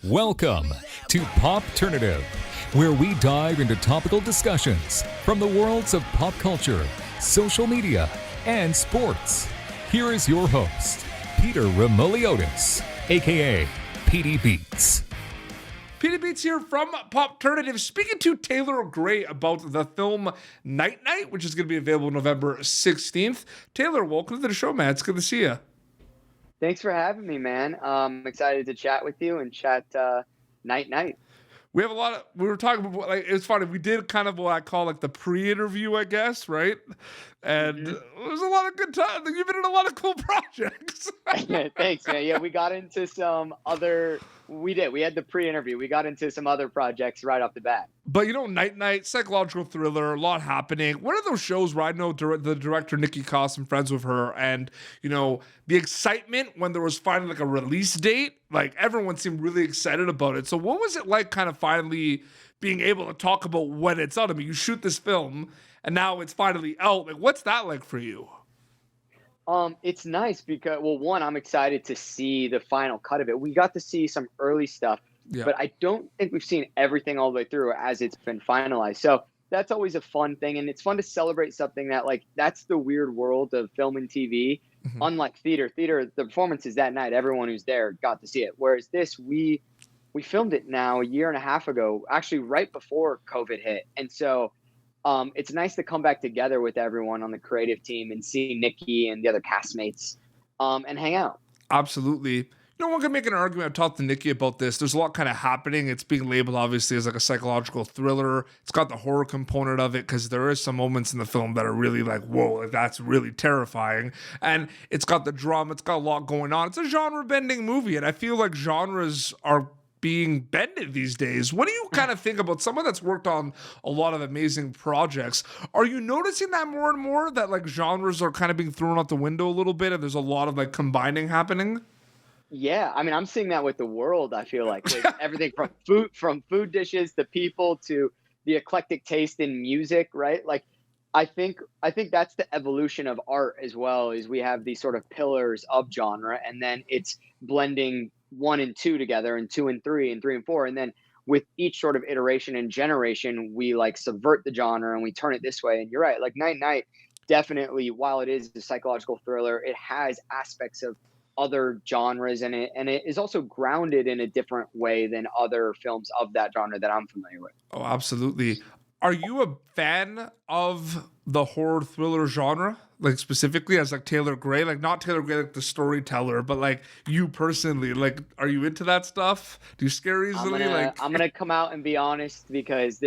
Welcome to Popternative, where we dive into topical discussions from the worlds of pop culture, social media, and sports. Here is your host, Peter Remoliotis, aka PD Beats. PD Beats here from Popternative, speaking to Taylor Gray about the film Night, which is going to be available November 16th. Taylor, welcome to the show, man. It's good to see you. Thanks for having me, man. I'm excited to chat with you and chat Night. We have we were talking about, it's funny, we did kind of what I call the pre-interview, I guess, right? And It was a lot of good time. You've been in a lot of cool projects. Thanks, man. Yeah, we got into some other, we had the pre-interview. We got into some other projects right off the bat. But Night, psychological thriller, a lot happening. One of those shows where I know the director Niki Koss, I'm friends with her, and the excitement when there was finally a release date, everyone seemed really excited about it. So what was it like kind of finally being able to talk about when it's out? I mean, you shoot this film and now it's finally out. What's that like for you? It's nice because, well, one, I'm excited to see the final cut of it. We got to see some early stuff. Yeah. But I don't think we've seen everything all the way through as it's been finalized. So that's always a fun thing. And it's fun to celebrate something that, that's the weird world of film and TV. Mm-hmm. Unlike theater, the performances that night, everyone who's there got to see it. Whereas this, we filmed it now a year and a half ago, actually right before COVID hit. And so it's nice to come back together with everyone on the creative team and see Niki and the other castmates and hang out. Absolutely. One can make an argument. I've talked to Niki about this. There's a lot kind of happening. It's being labeled, obviously, as a psychological thriller. It's got the horror component of it because there is some moments in the film that are really whoa, that's really terrifying. And it's got the drama. It's got a lot going on. It's a genre-bending movie, and I feel like genres are being bended these days. What do you kind of think about someone that's worked on a lot of amazing projects? Are you noticing that more and more, that genres are kind of being thrown out the window a little bit and there's a lot of combining happening? Yeah, I mean, I'm seeing that with the world. I feel like everything from food dishes to people to the eclectic taste in music, right? I think that's the evolution of art as well. Is we have these sort of pillars of genre, and then it's blending 1 and 2 together, and 2 and 3, and 3 and 4, and then with each sort of iteration and generation, we subvert the genre and we turn it this way. And you're right, Night definitely, while it is a psychological thriller, it has aspects of other genres in it, and it is also grounded in a different way than other films of that genre that I'm familiar with. Oh, absolutely. Are you a fan of the horror thriller genre, specifically as Taylor Gray, not Taylor Gray the storyteller, but you personally, are you into that stuff? Do you scare easily? I'm gonna come out and be honest, because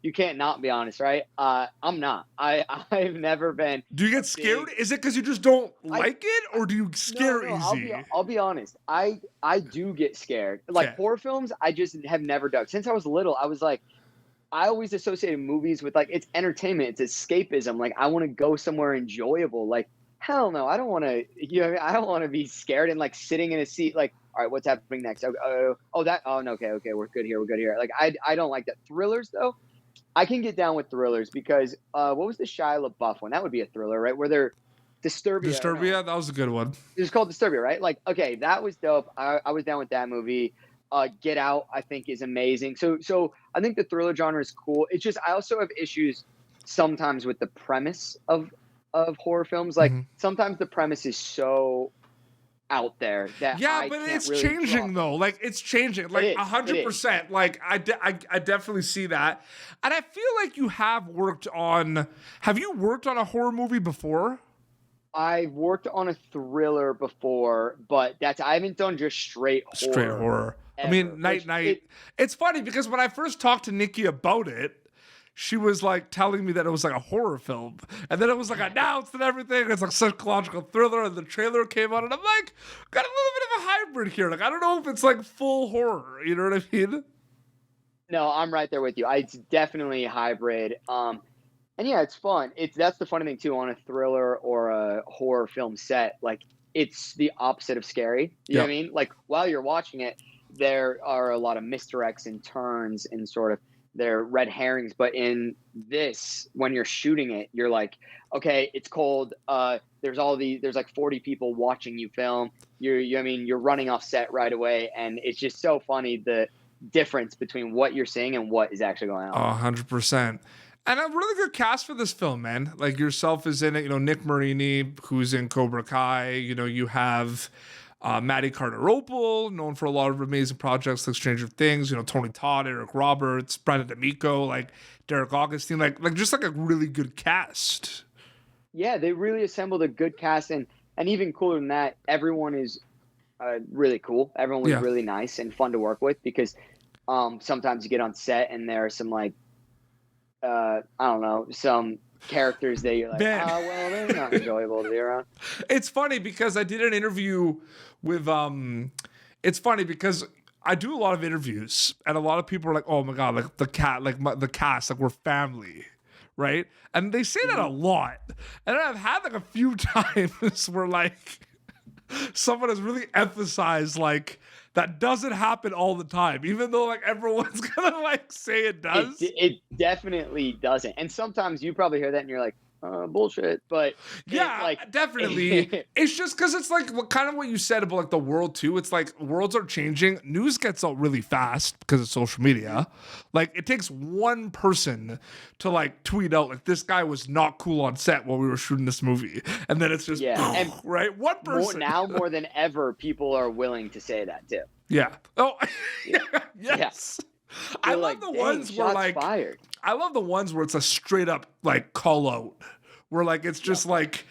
you can't not be honest, right? I'm not. I've never been. Do you get scared? Is it because you just don't like it, or do you scare easy? I'll be honest. I do get scared. Horror films, I just have never done. Since I was little, I was I always associated movies with it's entertainment, it's escapism. I want to go somewhere enjoyable. Hell no, I don't want to. I don't want to be scared and sitting in a seat. All right, what's happening next? No, okay, we're good here. I don't like that. Thrillers though. I can get down with thrillers because what was the Shia LaBeouf one? That would be a thriller, right? Where they're Disturbia. That was a good one. It was called Disturbia, right? Okay, that was dope. I was down with that movie. Get Out, I think, is amazing. So I think the thriller genre is cool. It's just I also have issues sometimes with the premise of horror films. Sometimes the premise is so out there that it's really changing though. It's changing 100%. I definitely see that, and I feel like you have worked on. Have you worked on a horror movie before? I've worked on a thriller before, but I haven't done just straight horror. Ever. I mean, Night. It's funny because when I first talked to Niki about it, she was telling me that it was a horror film, and then it was announced and everything. It's psychological thriller, and the trailer came out, and I'm got a little bit of a hybrid here. I don't know if it's full horror. You know what I mean? No, I'm right there with you. It's definitely a hybrid. And yeah, it's fun. That's the funny thing too on a thriller or a horror film set. It's the opposite of scary. You know what I mean? While you're watching it, there are a lot of misdirects and turns and sort of they're red herrings. But in this, when you're shooting it, you're like, okay, it's cold. There's like 40 people watching you film. You're running off set right away, and it's just so funny the difference between what you're seeing and what is actually going on. 100%. And a really good cast for this film, man. Like yourself is in it, Nick Marini, who's in Cobra Kai. You have Maddie Carter-Opel, known for a lot of amazing projects like Stranger Things. Tony Todd, Eric Roberts, Brenna D'Amico, like Derek Augustine, like just like a really good cast. Yeah, they really assembled a good cast, and even cooler than that, everyone is really cool. Everyone was really nice and fun to work with, because sometimes you get on set and there are some like I don't know, some characters that you're like, well, they're not enjoyable to be around. It's funny because I did an interview with it's funny because I do a lot of interviews, and a lot of people are like, oh my god, like the cast, like we're family, right? And they say that a lot, and I've had like a few times where like someone has really emphasized like that doesn't happen all the time, even though like everyone's gonna like say it does. It definitely doesn't. And sometimes you probably hear that and you're like, bullshit. But yeah, like definitely. It's just because it's like kind of what you said about like the world too. It's like worlds are changing. News gets out really fast because of social media. Like it takes one person to like tweet out like this guy was not cool on set while we were shooting this movie, and then it's just and right. One person more than ever, people are willing to say that too. Yeah. Oh, yes. Yeah. I love the ones where like fired. I love the ones where it's a straight up like call out, where like it's just like,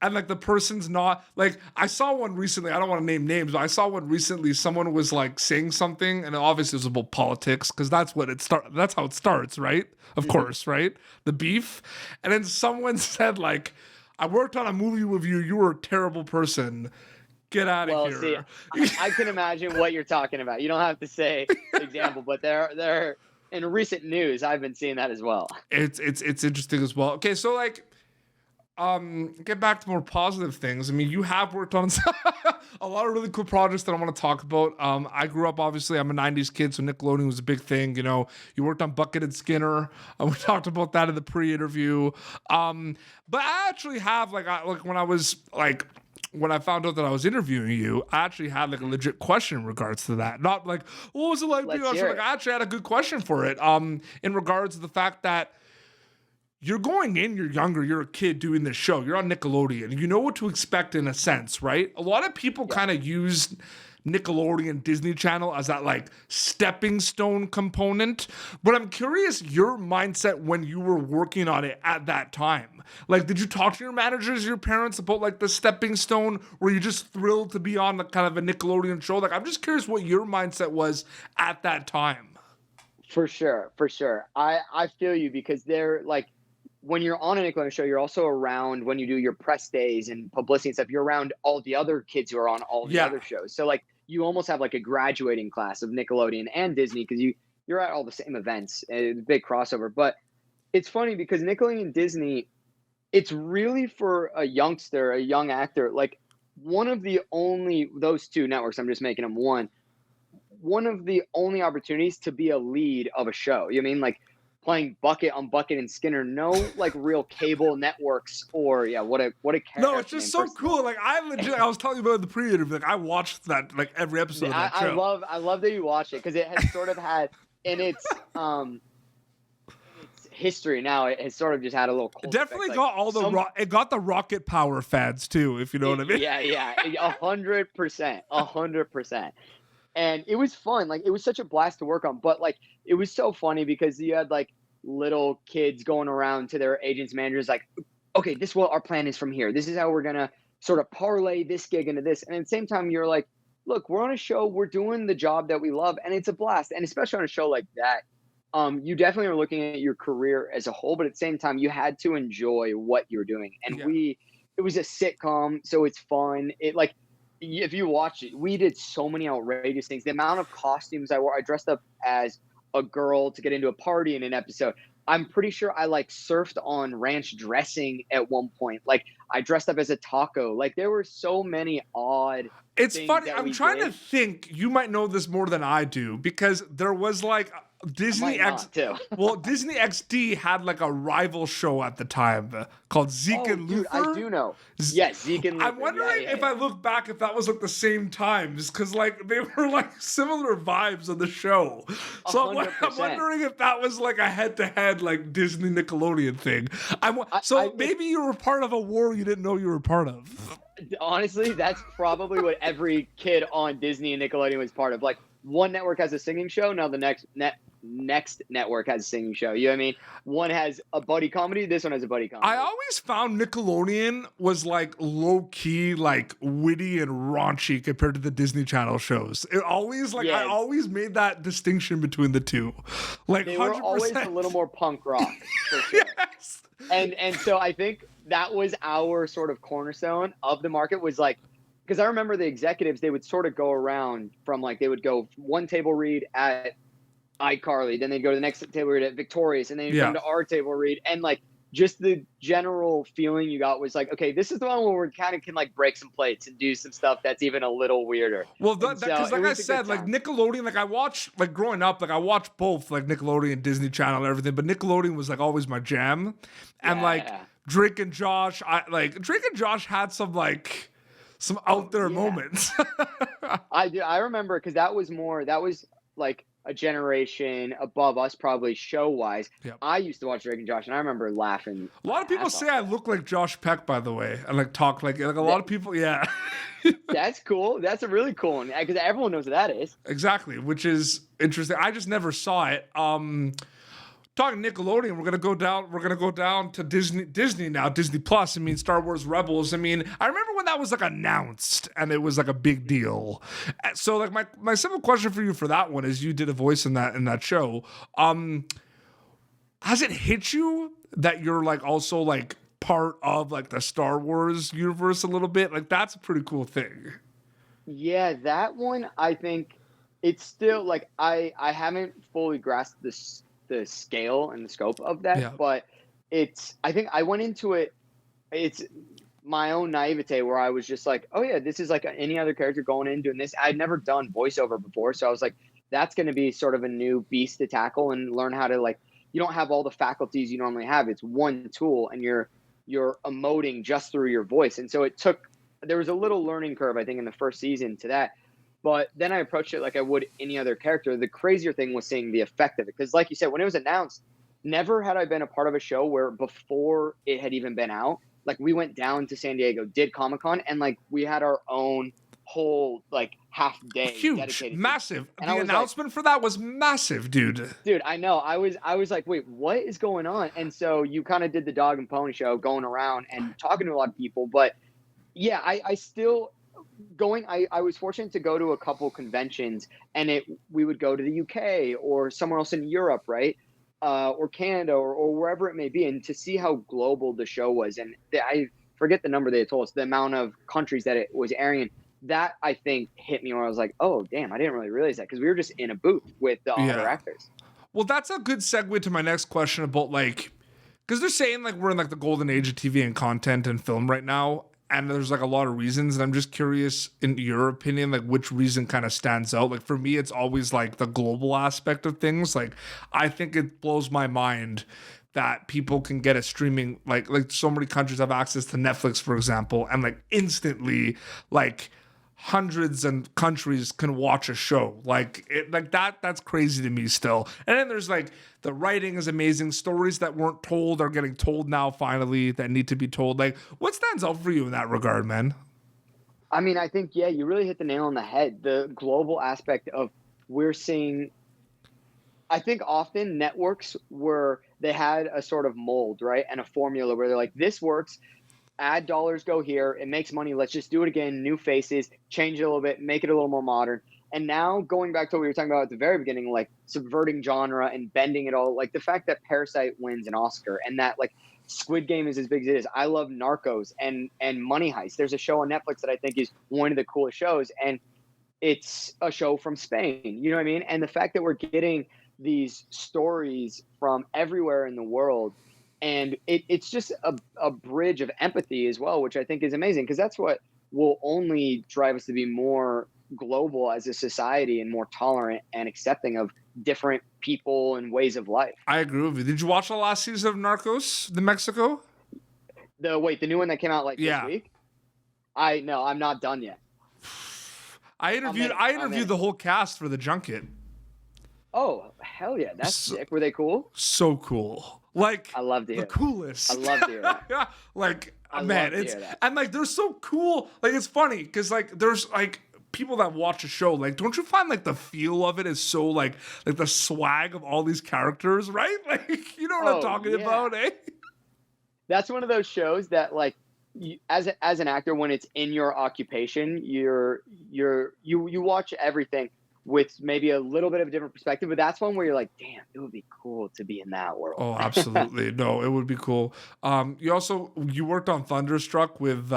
and like the person's not like. I saw one recently. I don't want to name names, but I saw one recently. Someone was like saying something, and obviously it was about politics because that's what it start. That's how it starts, right? Of course, right? The beef, and then someone said like, "I worked on a movie with you. You were a terrible person. Get out of here." See, I can imagine what you're talking about. You don't have to say the example, but they're in recent news, I've been seeing that as well. It's interesting as well. Okay, so like, get back to more positive things. I mean, you have worked on a lot of really cool projects that I want to talk about. I grew up, obviously, I'm a 90s kid, so Nickelodeon was a big thing. You worked on Bucket and Skinner. We talked about that in the pre-interview. But I actually have, like when I found out that I was interviewing you, I actually had like a legit question in regards to that. Not like, what was it like being on show? Like, I actually had a good question for it. In regards to the fact that you're going in, you're younger, you're a kid doing this show, you're on Nickelodeon, you know what to expect in a sense, right? A lot of people kind of use Nickelodeon, Disney Channel as that like stepping stone component. But I'm curious your mindset when you were working on it at that time. Like, did you talk to your managers, your parents about like the stepping stone? Were you just thrilled to be on the kind of a Nickelodeon show? Like, I'm just curious what your mindset was at that time. For sure. I feel you, because they're like, when you're on a Nickelodeon show, you're also around when you do your press days and publicity and stuff, you're around all the other kids who are on all the other shows. So like you almost have like a graduating class of Nickelodeon and Disney, because you're at all the same events. It's a big crossover. But it's funny because Nickelodeon and Disney, it's really for a youngster, a young actor, like one of the only, those two networks, I'm just making them one of the only opportunities to be a lead of a show. You know what I mean? Like, playing Bucket on Bucket and Skinner, no like real cable networks or what a character. No, it's just so cool. Like I was telling you about the pre-interview. Like I watched that like every episode of that show. I love that you watched it, because it has sort of had in its history now. It has sort of just had a little. It definitely got all the it got the Rocket Power fans too, if you know what I mean. Yeah, 100%. And it was fun. Like, it was such a blast to work on. But, like, it was so funny because you had, like, little kids going around to their agents, managers, like, okay, this is what our plan is from here. This is how we're going to sort of parlay this gig into this. And at the same time, you're like, look, we're on a show. We're doing the job that we love. And it's a blast. And especially on a show like that, you definitely are looking at your career as a whole. But at the same time, you had to enjoy what you're doing. And it was a sitcom, so it's fun. It, like, if you watch it, we did so many outrageous things. The amount of costumes I wore, I dressed up as a girl to get into a party in an episode. I'm pretty sure I like surfed on ranch dressing at one point. Like, I dressed up as a taco. Like, there were so many odd. It's funny. I'm trying to think. You might know this more than I do, because there was like Disney Might X. not, too. Well, Disney XD had like a rival show at the time called Zeke Oh, and dude, Luther. I do know. Yes, Zeke and Luther. I'm wondering if I look back if that was like the same times, because like they were like similar vibes of the show. So I'm 100%. wondering if that was like a head-to-head like Disney Nickelodeon thing. Maybe you were part of a war you didn't know you were part of. Honestly, that's probably what every kid on Disney and Nickelodeon was part of. Like, one network has a singing show, now the next network has a singing show. You know what I mean? One has a buddy comedy, this one has a buddy comedy. I always found Nickelodeon was like low key, like witty and raunchy compared to the Disney Channel shows. It always like I always made that distinction between the two. Like they 100%. were always a little more punk rock, for sure. Yes. And so I think that was our sort of cornerstone of the market, was like, because I remember the executives, they would sort of go around from like, they would go one table read at iCarly, then they'd go to the next table read at Victorious, and then they'd come to our table read. And like, just the general feeling you got was like, okay, this is the one where we kind of can like break some plates and do some stuff that's even a little weirder. Well, because like I said, like Nickelodeon, like I watched, like growing up, like I watched both like Nickelodeon and Disney Channel and everything, but Nickelodeon was like always my jam. And Drake and Josh, Drake and Josh had some like some out there moments. I remember, because that was like a generation above us, probably show wise. Yep. I used to watch Drake and Josh, and I remember laughing. A lot of people say I look like Josh Peck, by the way, and like talk like a lot of people. Yeah, that's cool. That's a really cool one, because everyone knows what that is. Exactly, which is interesting. I just never saw it. Talking Nickelodeon, we're gonna go down to Disney now, Disney Plus. I mean, Star Wars Rebels. I mean, I remember when that was like announced and it was like a big deal. So like my simple question for you for that one is, you did a voice in that show. Has it hit you that you're like also like part of like the Star Wars universe a little bit? Like that's a pretty cool thing. Yeah, that one, I think it's still like I haven't fully grasped the scale and the scope of that, but I think I went into it's my own naivete where I was just like, oh yeah, this is like any other character going in doing this. I'd never done voiceover before, so I was like, that's going to be sort of a new beast to tackle and learn how to, like, you don't have all the faculties you normally have. It's one tool, and you're emoting just through your voice. And so there was a little learning curve, I think, in the first season to that. But then I approached it like I would any other character. The crazier thing was seeing the effect of it. Because like you said, when it was announced, never had I been a part of a show where before it had even been out, like we went down to San Diego, did Comic-Con, and like we had our own whole like half day. Huge, massive. And the announcement for that was massive, dude. Dude, I know. I was like, wait, what is going on? And so you kind of did the dog and pony show, going around and talking to a lot of people. But yeah, I still... I was fortunate to go to a couple conventions, and we would go to the UK or somewhere else in Europe, right? Or Canada or wherever it may be, and to see how global the show was. And I forget the number they had told us, the amount of countries that it was airing in. That, I think, hit me where I was like, oh, damn, I didn't really realize that, because we were just in a booth with the other actors. Well, that's a good segue to my next question about, like, because they're saying, like, we're in, like, the golden age of TV and content and film right now. And there's like a lot of reasons, and I'm just curious, in your opinion, like which reason kind of stands out? Like for me, it's always like the global aspect of things. Like I think it blows my mind that people can get a streaming, like so many countries have access to Netflix, for example, and like instantly, like hundreds of countries can watch a show that's crazy to me still. And then there's like the writing is amazing, stories that weren't told are getting told now finally that need to be told. Like what stands out for you in that regard, man? I mean, I think you really hit the nail on the head. The global aspect of, we're seeing, I think often networks they had a sort of mold, right, and a formula where they're like, this works, ad dollars go here, it makes money, let's just do it again, new faces, change it a little bit, make it a little more modern. And now going back to what we were talking about at the very beginning, like subverting genre and bending it all, like the fact that Parasite wins an Oscar and that like Squid Game is as big as it is. I love Narcos and Money Heist. There's a show on Netflix that I think is one of the coolest shows, and it's a show from Spain, you know what I mean? And the fact that we're getting these stories from everywhere in the world, and it's just a bridge of empathy as well, which I think is amazing, because that's what will only drive us to be more global as a society and more tolerant and accepting of different people and ways of life. I agree with you. Did you watch the last season of Narcos, the Mexico? The new one that came out like Yeah. this week? No, I'm not done yet. I interviewed the whole cast for the junket. Oh, hell yeah. That's So- sick. Were they cool? So cool. Like, I love to hear the that. coolest. I love to hear that. Yeah, like, I man, love to it's hear that. and like they're so cool. Like, it's funny because like there's like people that watch a show. Like, don't you find like the feel of it is so like the swag of all these characters, right? Like, you know what I'm Oh, talking yeah. about, eh? That's one of those shows that like as an actor, when it's in your occupation, you watch everything with maybe a little bit of a different perspective, but that's one where you're like, damn, it would be cool to be in that world. Oh, absolutely. No, it would be cool. You worked on Thunderstruck with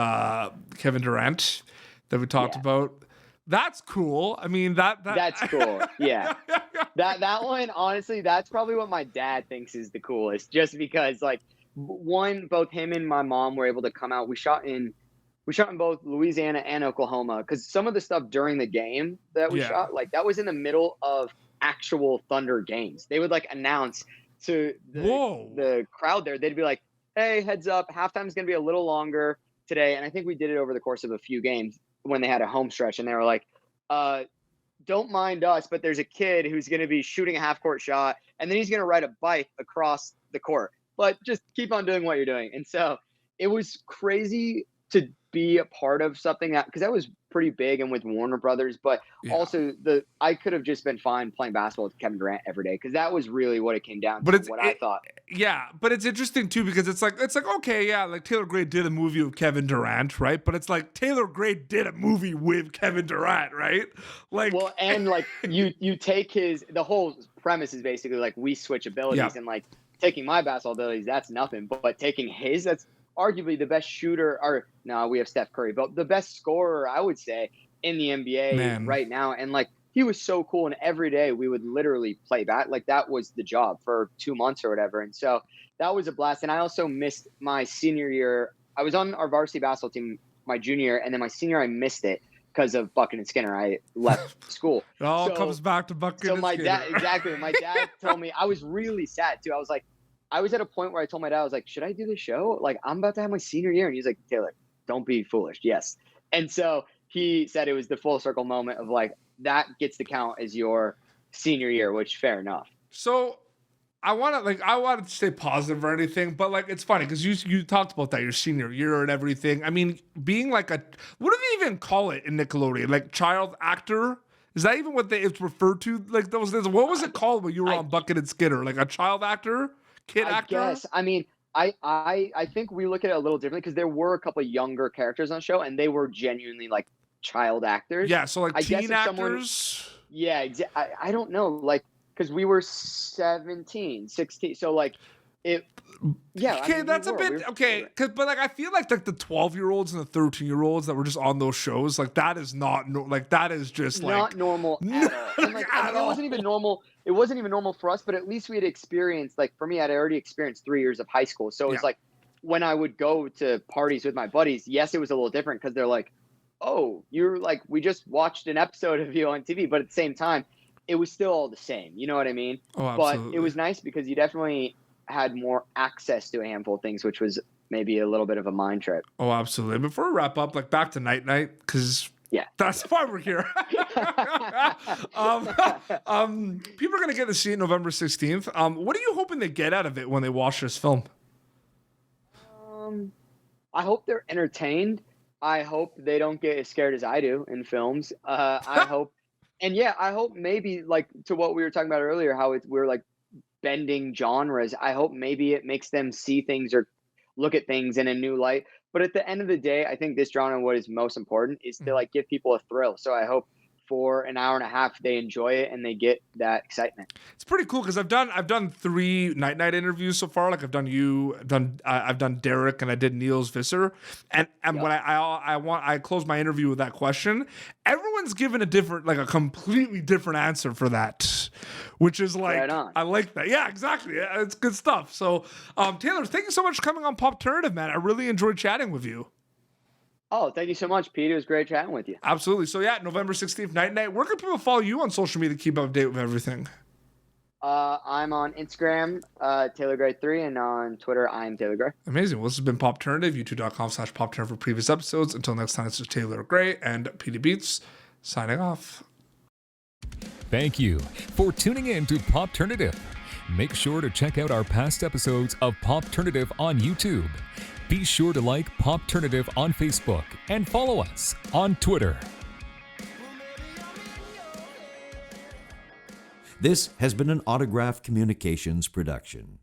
Kevin Durant that we talked about. That's cool. I mean, That's cool. Yeah. That one, honestly, that's probably what my dad thinks is the coolest, just because like both him and my mom were able to come out. We shot in both Louisiana and Oklahoma, because some of the stuff during the game that we shot, like that was in the middle of actual Thunder games. They would like announce to the crowd there, they'd be like, hey, heads up, halftime's going to be a little longer today. And I think we did it over the course of a few games when they had a home stretch, and they were like, don't mind us, but there's a kid who's going to be shooting a half-court shot, and then he's going to ride a bike across the court. But just keep on doing what you're doing. And so it was crazy to be a part of something because that was pretty big and with Warner Brothers, but also I could have just been fine playing basketball with Kevin Durant every day, because that was really what it came down to. I thought. Yeah, but it's interesting too, because it's like okay, yeah, like Taylor Gray did a movie with Kevin Durant, right? But it's like Taylor Gray did a movie with Kevin Durant, right? Like, well, and like you take the whole premise is basically like we switch abilities, and like taking my basketball abilities, that's nothing, but taking his, that's arguably the best shooter, or no, we have Steph Curry, but the best scorer, I would say, in the NBA right now. And like, he was so cool. And every day we would literally play like that was the job for 2 months or whatever. And so that was a blast. And I also missed my senior year. I was on our varsity basketball team my junior year, and then my senior year, I missed it because of Bucket and Skinner. I left school. It all comes back to Bucket and my Skinner. dad, exactly. My dad told me, I was really sad too. I was at a point where I told my dad, I was like, should I do this show? Like, I'm about to have my senior year. And he's like, Taylor, don't be foolish. Yes. And so he said it was the full circle moment of like, that gets to count as your senior year, which fair enough. So I want to stay positive or anything, but like, it's funny because you talked about that your senior year and everything. I mean, being like what do they even call it in Nickelodeon? Like child actor? Is that even what it's referred to? Like those days? What was it called when you were on Bucket and Skinner? Like a child actor? Kid actor? I guess. I mean, I think we look at it a little differently, because there were a couple of younger characters on the show, and they were genuinely like child actors. Yeah, so like teen actors. I don't know, like, because we were 17, 16, so like it. Yeah. Okay, I mean, that's a bit okay. But like, I feel like the 12-year-olds and the 13-year-olds that were just on those shows, like that is not that is just like not normal at all. And like, it wasn't even normal. It wasn't even normal for us, but at least we had experienced, like for me, I'd already experienced 3 years of high school. So it was like when I would go to parties with my buddies, yes, it was a little different because they're like, oh, you're like, we just watched an episode of you on TV, but at the same time, it was still all the same. You know what I mean? Oh, absolutely. But it was nice because you definitely had more access to a handful of things, which was maybe a little bit of a mind trip. Oh, absolutely. Before we wrap up, like back to Night Night, because that's why we're here. People are going to get to see it November 16th. What are you hoping to get out of it when they watch this film? I hope they're entertained. I hope they don't get as scared as I do in films. I hope, and I hope maybe like to what we were talking about earlier, how we're like bending genres. I hope maybe it makes them see things or look at things in a new light. But at the end of the day, I think this genre, what is most important is to like give people a thrill. So I hope for an hour and a half they enjoy it and they get that excitement. It's pretty cool because I've done 3 Night Night interviews so far. Like I've done Derek, and I did Niels Visser, and when I close my interview with that question, everyone's given a completely different answer for that, which is like, right, I like that. Yeah, exactly. It's good stuff. So Taylor, thank you so much for coming on Popternative, man. I really enjoyed chatting with you. Oh, thank you so much, Pete. It was great chatting with you. Absolutely. So yeah, November 16th, Night. Where can people follow you on social media to keep up to date with everything? I'm on Instagram, TaylorGray3, and on Twitter, I'm Taylor Gray. Amazing. Well, this has been Popternative, youtube.com/Popternative for previous episodes. Until next time, this is Taylor Gray and Petey Beats signing off. Thank you for tuning in to Popternative. Make sure to check out our past episodes of Popternative on YouTube. Be sure to like Popternative on Facebook and follow us on Twitter. This has been an Autograph Communications production.